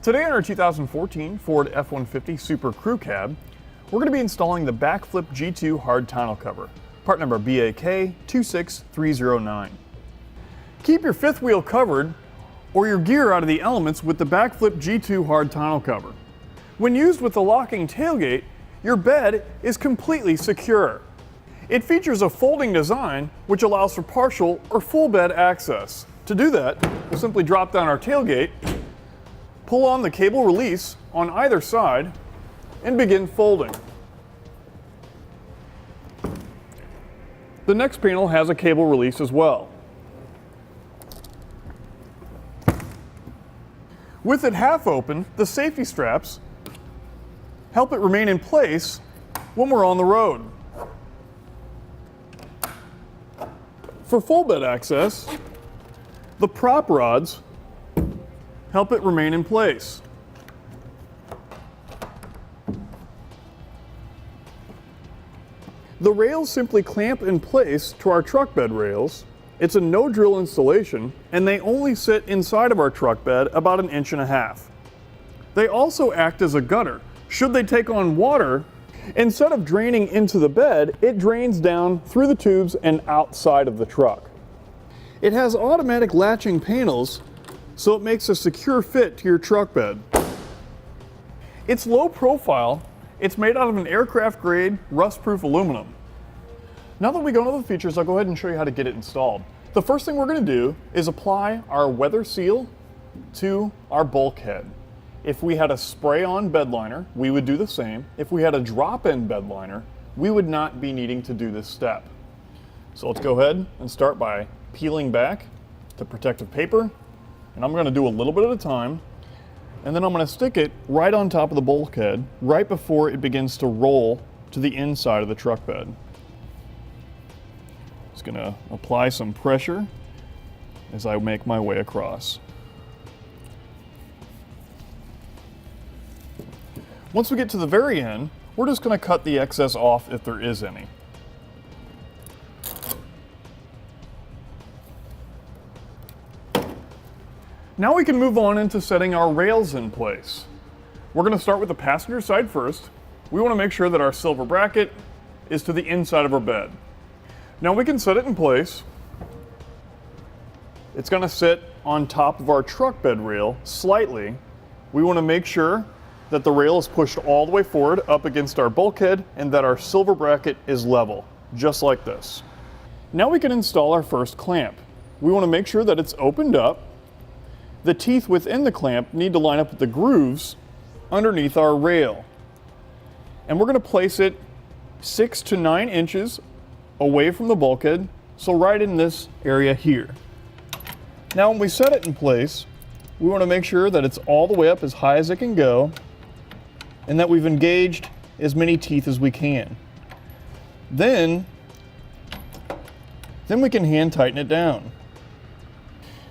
Today on our 2014 Ford F-150 Super Crew Cab, we're going to be installing the BAKFlip G2 Hard Tonneau cover, part number BAK 26309. Keep your fifth wheel covered or your gear out of the elements with the BAKFlip G2 Hard Tonneau cover. When used with the locking tailgate, your bed is completely secure. It features a folding design which allows for partial or full bed access. To do that, we'll simply drop down our tailgate, pull on the cable release on either side, and begin folding. The next panel has a cable release as well. With it half open, the safety straps help it remain in place when we're on the road. For full bed access, the prop rods help it remain in place. The rails simply clamp in place to our truck bed rails. It's a no-drill installation, and they only sit inside of our truck bed about 1.5 inches. They also act as a gutter. Should they take on water, instead of draining into the bed, it drains down through the tubes and outside of the truck. It has automatic latching panels, so it makes a secure fit to your truck bed. It's low profile. It's made out of an aircraft grade rust-proof aluminum. Now that we go into the features, I'll go ahead and show you how to get it installed. The first thing we're going to do is apply our weather seal to our bulkhead. If we had a spray-on bed liner, we would do the same. If we had a drop-in bed liner, we would not be needing to do this step. So let's go ahead and start by peeling back the protective paper. And I'm going to do a little bit at a time, and then I'm going to stick it right on top of the bulkhead right before it begins to roll to the inside of the truck bed. Just going to apply some pressure as I make my way across. Once we get to the very end, we're just going to cut the excess off if there is any. Now we can move on into setting our rails in place. We're going to start with the passenger side first. We want to make sure that our silver bracket is to the inside of our bed. Now we can set it in place. It's going to sit on top of our truck bed rail slightly. We want to make sure that the rail is pushed all the way forward up against our bulkhead and that our silver bracket is level, just like this. Now we can install our first clamp. We want to make sure that it's opened up. The teeth within the clamp need to line up with the grooves underneath our rail. And we're going to place it 6 to 9 inches away from the bulkhead, so right in this area here. Now when we set it in place, we want to make sure that it's all the way up as high as it can go and that we've engaged as many teeth as we can. Then we can hand tighten it down.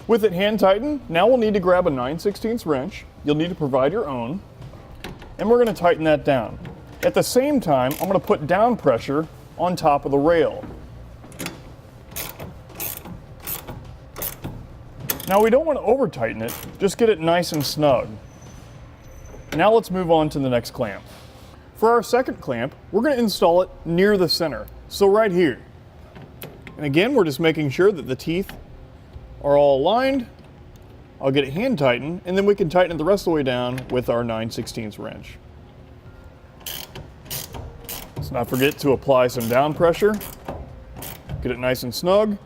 With it hand tightened, now we'll need to grab a 9/16 wrench. You'll need to provide your own. And we're going to tighten that down. At the same time, I'm going to put down pressure on top of the rail. Now we don't want to over tighten it, just get it nice and snug. Now let's move on to the next clamp. For our second clamp, we're going to install it near the center, so right here. And again, we're just making sure that the teeth are all aligned. I'll get it hand tightened, and then we can tighten it the rest of the way down with our 9/16 wrench. Let's not forget to apply some down pressure, get it nice and snug,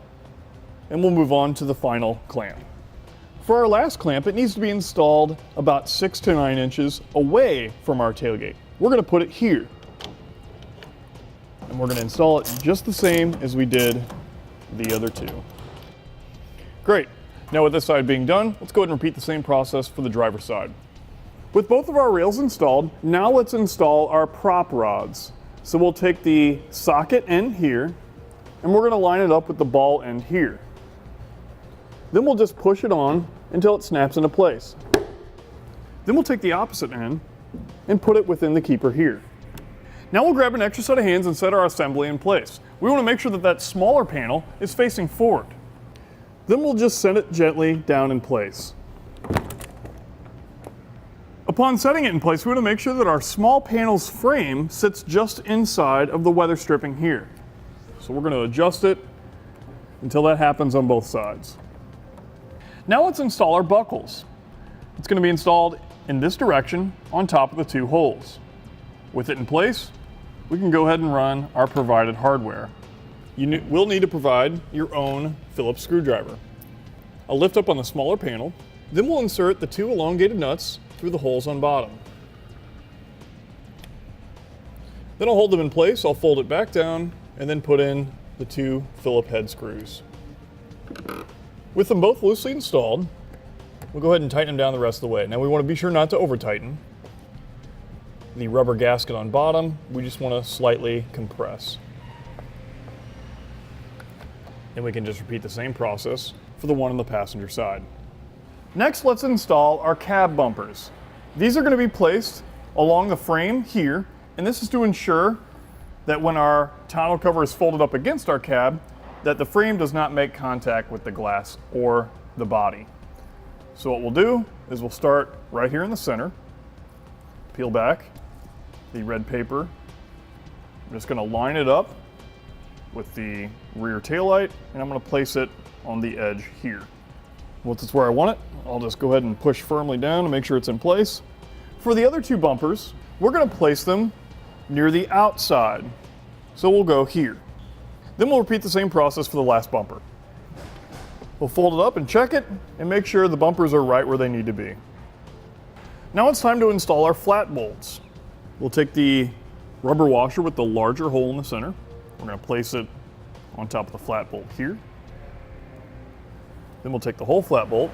and we'll move on to the final clamp. For our last clamp, it needs to be installed about 6 to 9 inches away from our tailgate. We're going to put it here, and we're going to install it just the same as we did the other two. Great. Now with this side being done, let's go ahead and repeat the same process for the driver's side. With both of our rails installed, now let's install our prop rods. So we'll take the socket end here, and we're going to line it up with the ball end here. Then we'll just push it on until it snaps into place. Then we'll take the opposite end and put it within the keeper here. Now we'll grab an extra set of hands and set our assembly in place. We want to make sure that that smaller panel is facing forward. Then we'll just set it gently down in place. Upon setting it in place, we want to make sure that our small panel's frame sits just inside of the weather stripping here. So we're going to adjust it until that happens on both sides. Now let's install our buckles. It's going to be installed in this direction on top of the two holes. With it in place, we can go ahead and run our provided hardware. You will need to provide your own Phillips screwdriver. I'll lift up on the smaller panel, then we'll insert the two elongated nuts through the holes on bottom. Then I'll hold them in place, I'll fold it back down, and then put in the two Phillip head screws. With them both loosely installed, we'll go ahead and tighten them down the rest of the way. Now we want to be sure not to over tighten. The rubber gasket on bottom, we just want to slightly compress. And we can just repeat the same process for the one on the passenger side. Next, let's install our cab bumpers. These are going to be placed along the frame here, and this is to ensure that when our tonneau cover is folded up against our cab, that the frame does not make contact with the glass or the body. So what we'll do is we'll start right here in the center, peel back the red paper. I'm just going to line it up with the rear taillight, and I'm going to place it on the edge here. Once it's where I want it, I'll just go ahead and push firmly down to make sure it's in place. For the other two bumpers, we're going to place them near the outside. So we'll go here. Then we'll repeat the same process for the last bumper. We'll fold it up and check it and make sure the bumpers are right where they need to be. Now it's time to install our flat bolts. We'll take the rubber washer with the larger hole in the center. We're going to place it on top of the flat bolt here. Then we'll take the whole flat bolt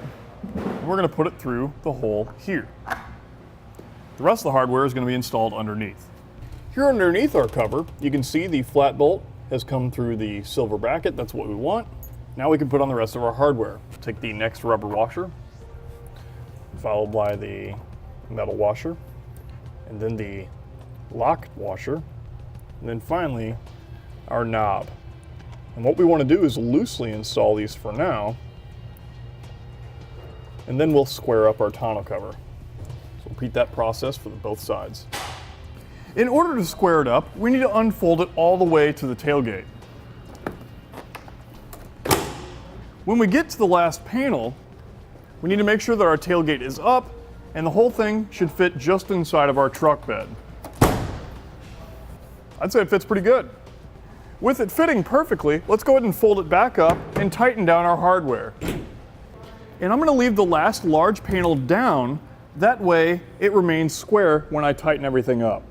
and we're going to put it through the hole here. The rest of the hardware is going to be installed underneath. Here underneath our cover, you can see the flat bolt has come through the silver bracket. That's what we want. Now we can put on the rest of our hardware. Take the next rubber washer, followed by the metal washer, and then the lock washer, and then finally our knob. And what we want to do is loosely install these for now, and then we'll square up our tonneau cover. So repeat that process for both sides. In order to square it up, we need to unfold it all the way to the tailgate. When we get to the last panel, we need to make sure that our tailgate is up and the whole thing should fit just inside of our truck bed. I'd say it fits pretty good. With it fitting perfectly, let's go ahead and fold it back up and tighten down our hardware. And I'm going to leave the last large panel down, that way it remains square when I tighten everything up.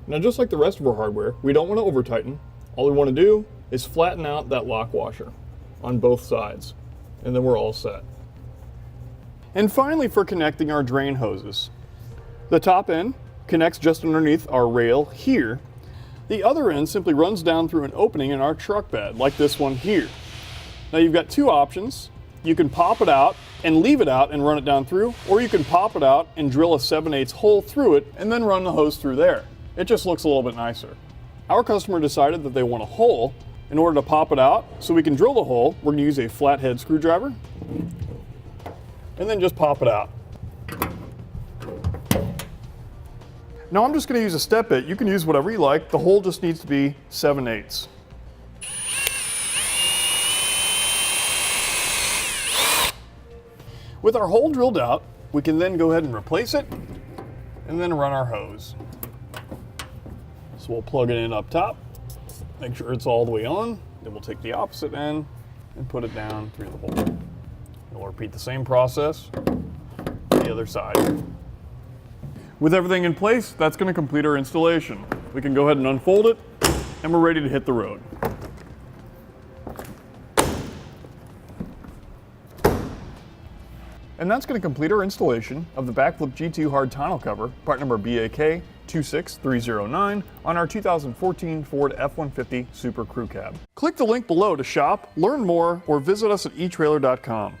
Now just like the rest of our hardware, we don't want to over tighten. All we want to do is flatten out that lock washer on both sides, and then we're all set. And finally, for connecting our drain hoses. The top end connects just underneath our rail here. The other end simply runs down through an opening in our truck bed, like this one here. Now you've got two options. You can pop it out and leave it out and run it down through, or you can pop it out and drill a 7/8 hole through it and then run the hose through there. It just looks a little bit nicer. Our customer decided that they want a hole. In order to pop it out, so we can drill the hole, we're going to use a flathead screwdriver and then just pop it out. Now I'm just going to use a step bit. You can use whatever you like. The hole just needs to be 7/8. With our hole drilled out, we can then go ahead and replace it and then run our hose. So we'll plug it in up top, make sure it's all the way on, then we'll take the opposite end and put it down through the hole. And we'll repeat the same process the other side. With everything in place, that's going to complete our installation. We can go ahead and unfold it, and we're ready to hit the road. And that's going to complete our installation of the BAKFlip G2 Hard Tonneau cover, part number BAK 26309, on our 2014 Ford F-150 Super Crew Cab. Click the link below to shop, learn more, or visit us at etrailer.com.